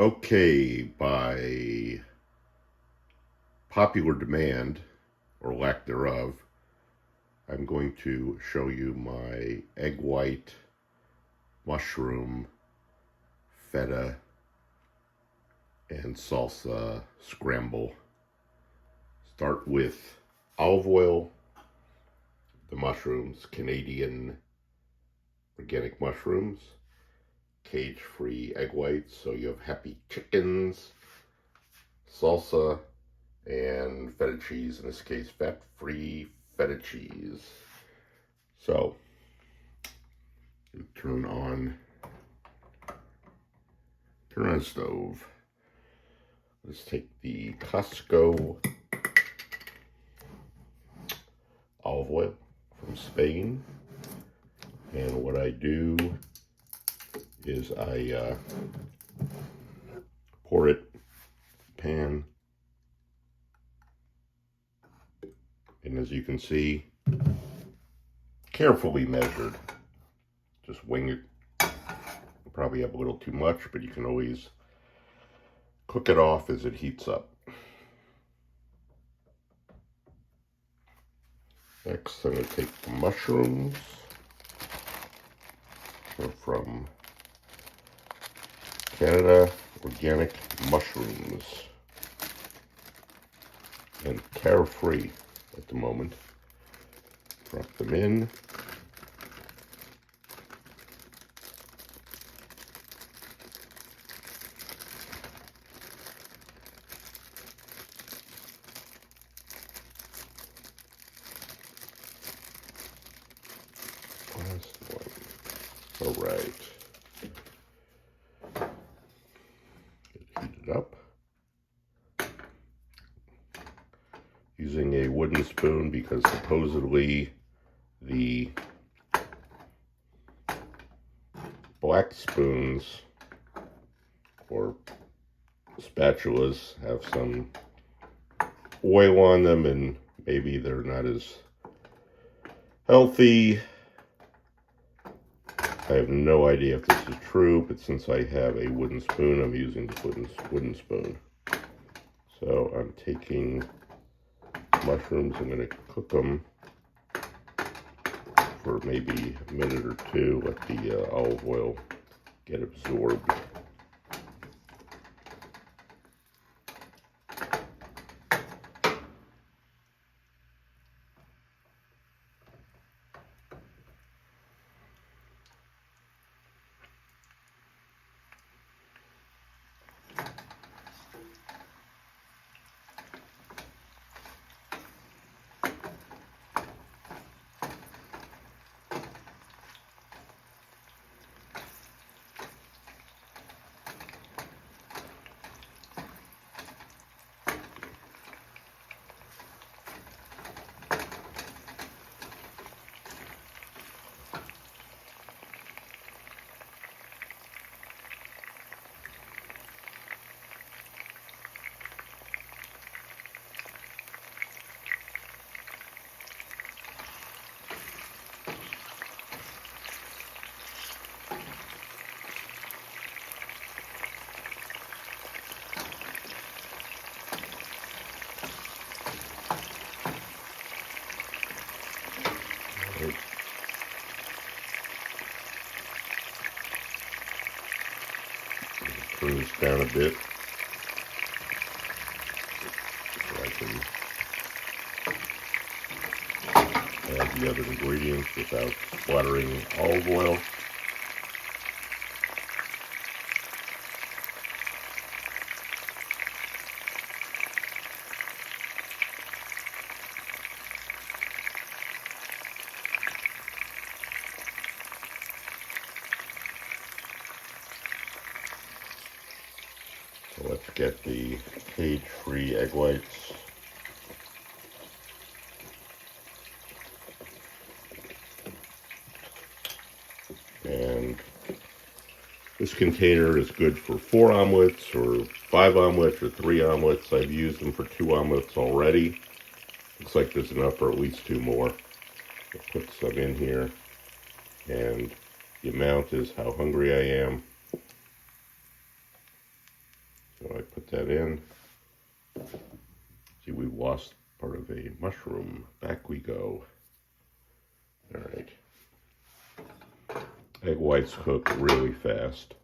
Okay, by popular demand, or lack thereof, I'm going to show you my egg white, mushroom, feta, and salsa scramble. Start with olive oil, the mushrooms, Canadian organic mushrooms, cage-free egg whites, so you have happy chickens, salsa, and feta cheese, in this case fat-free feta cheese. So turn on the stove. Let's take the Costco olive oil from Spain, and what I do is I pour it in the pan, and as you can see, carefully measured. Just wing it. You probably have a little too much, but you can always cook it off as it heats up. Next, I'm going to take the mushrooms. They're from Canada, organic mushrooms, and tariff-free at the moment. Drop them in. Last one. All right. Heat it up. Using a wooden spoon because supposedly the black spoons or spatulas have some oil on them and maybe they're not as healthy. I have no idea if this is true, but since I have a wooden spoon, I'm using the wooden spoon. So I'm taking mushrooms, I'm going to cook them for maybe a minute or two, let the olive oil get absorbed. Right. Turn this down a bit so I can add the other ingredients without splattering olive oil. So let's get the cage-free egg whites. And this container is good for 4 omelets or 5 omelets or 3 omelets. I've used them for 2 omelets already. Looks like there's enough for at least 2 more. I'll put some in here, and the amount is how hungry I am. So I put that in. See, we lost part of a mushroom. Back we go. All right. Egg whites cook really fast.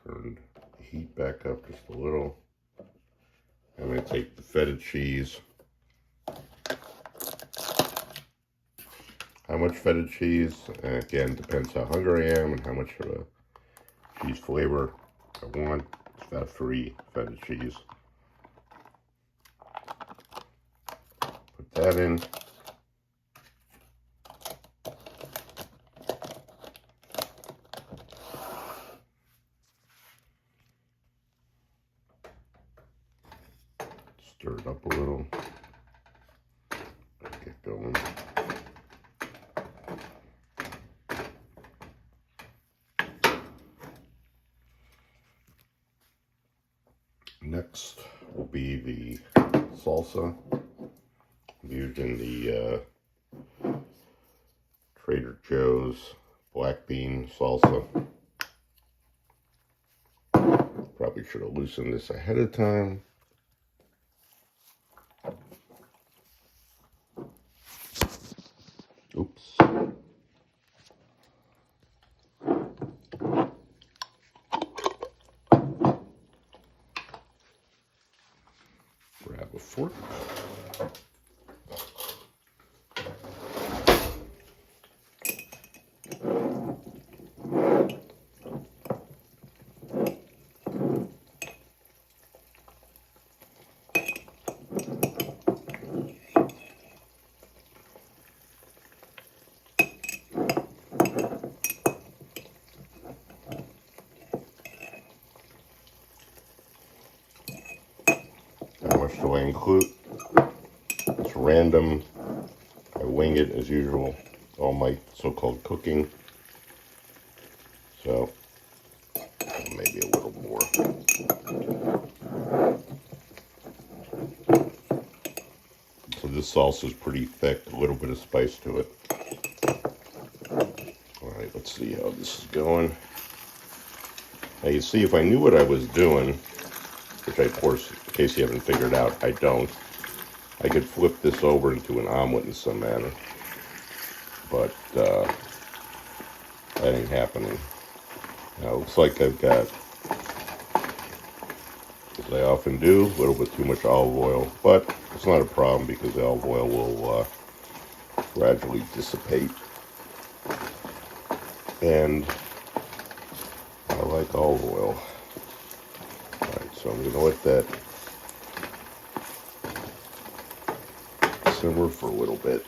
Turn the heat back up just a little. I'm going to take the feta cheese. How much feta cheese? Again, depends how hungry I am and how much of a cheese flavor I want. It's about 3 feta cheese. Put that in. Stir it up a little. Get going. Next will be the salsa. I'm using the Trader Joe's black bean salsa. Probably should have loosened this ahead of time. Oops. Grab a fork. How much do I include? It's random. I wing it as usual. All my so-called cooking. So maybe a little more. So this salsa is pretty thick. A little bit of spice to it. All right, let's see how this is going. Now you see, if I knew what I was doing, which I, of course, in case you haven't figured out, I don't, I could flip this over into an omelet in some manner. But that ain't happening. Now it looks like I've got, as I often do, a little bit too much olive oil, but it's not a problem because the olive oil will gradually dissipate. And I like olive oil. Alright, so I'm going to let that simmer for a little bit.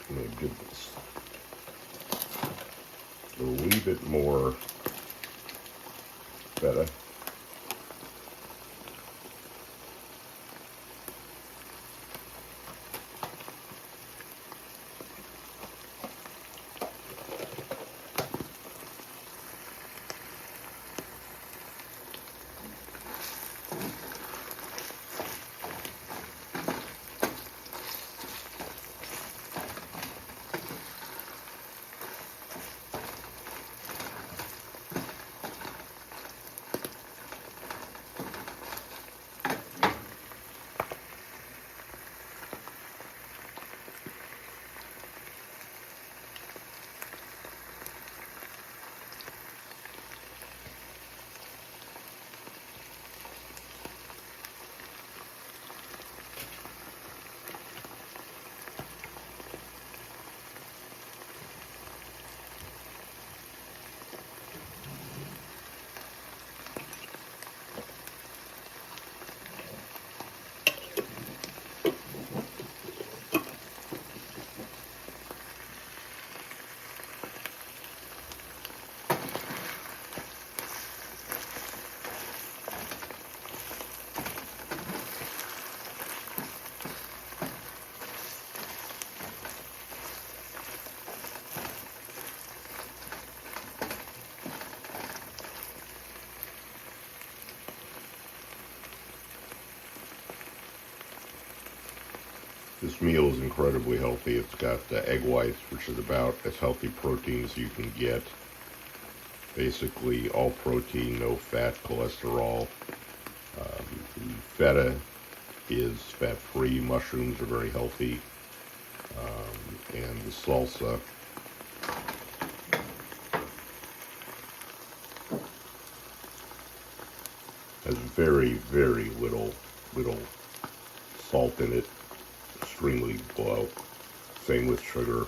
I'm going to give this a wee bit more feta. This meal is incredibly healthy. It's got egg whites, which is about as healthy protein as you can get. Basically, all protein, no fat, cholesterol. The feta is fat-free. Mushrooms are very healthy. And the salsa has very, very little salt in it. Extremely low. Same with sugar.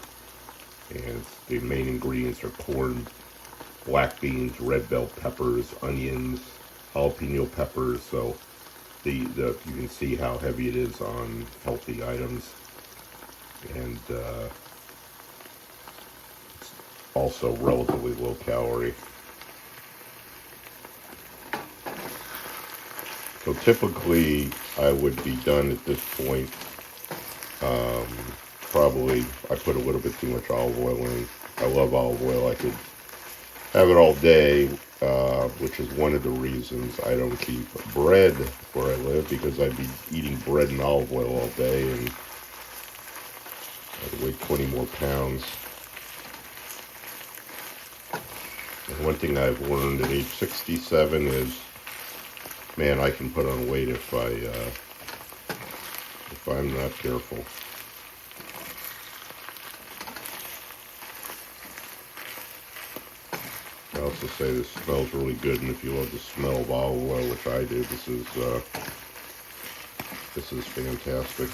And the main ingredients are corn, black beans, red bell peppers, onions, jalapeno peppers. So you can see how heavy it is on healthy items. And it's also relatively low calorie. So typically I would be done at this point. Probably I put a little bit too much olive oil in. I love olive oil. I could have it all day, which is one of the reasons I don't keep bread where I live, because I'd be eating bread and olive oil all day and I'd weigh 20 more pounds. And one thing I've learned at age 67 is, man, I can put on weight if I'm not careful. I also say this smells really good, and if you love the smell of olive oil, which I do, this is fantastic.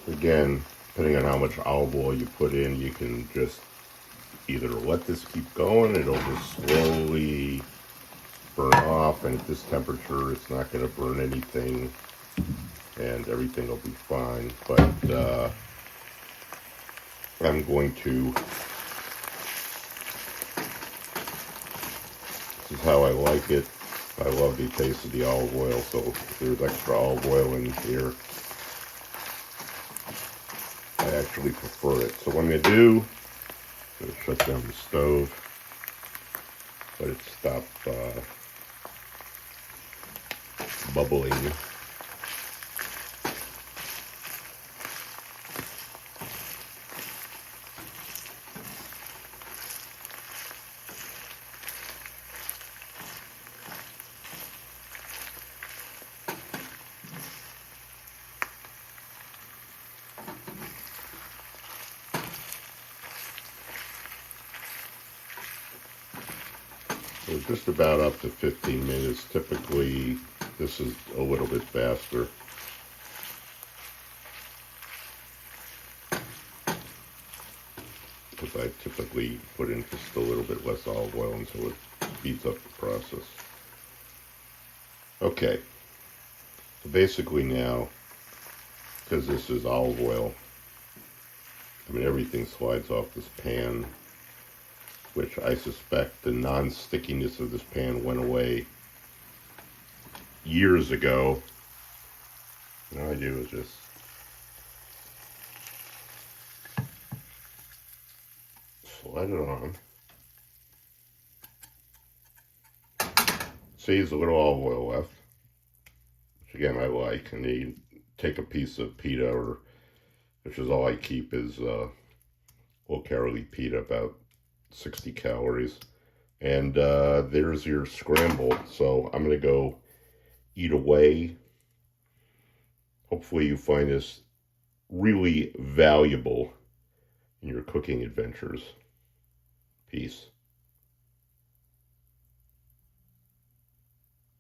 Again, depending on how much olive oil you put in, you can just either let this keep going, it'll just slowly burn off, and at this temperature it's not going to burn anything and everything will be fine. But I'm going to, this is how I like it. I love the taste of the olive oil, so if there's extra olive oil in here, I actually prefer it. So what I'm going to do, I'm going to shut down the stove, let it stop bubbling. So just about up to 15 minutes. Typically, this is a little bit faster. Because I typically put in just a little bit less olive oil until it speeds up the process. Okay, so basically now, because this is olive oil, I mean everything slides off this pan, which I suspect the non-stickiness of this pan went away years ago. And all I do is just slide it on. See, there's a little olive oil left, which again I like. And you take a piece of pita, or which is all I keep, is low-calorie pita, about 60 calories. And there's your scramble. So I'm going to go eat away. Hopefully you find this really valuable in your cooking adventures. Peace.